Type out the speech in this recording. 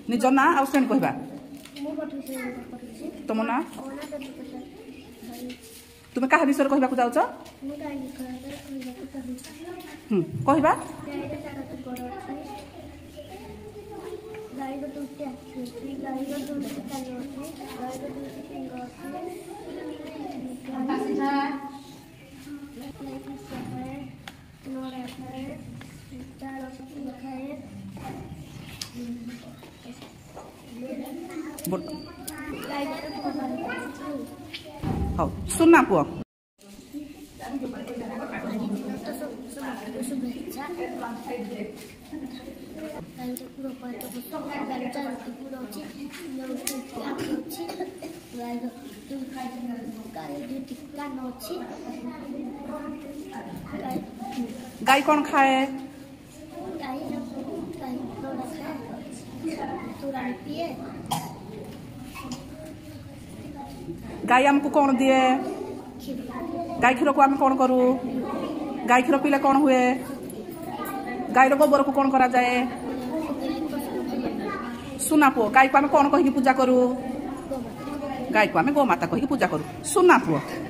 निज ना आउ श्रेणी कहवा तुम ना तुम्हें क्या विषय कहवाक जाऊच कहवा हाँ सुनना पुआ गाय कौन खाए गाय आमको कौन दिए गाय क्षीर को आम कौन करूँ गाय क्षीर पीले कौन हुए गाय गोबर को कौन करा जाए सुना पुओ गाय को आम कौन कही पूजा करूँ गाय को आम गो माता कही पूजा करूँ सुना पुओ।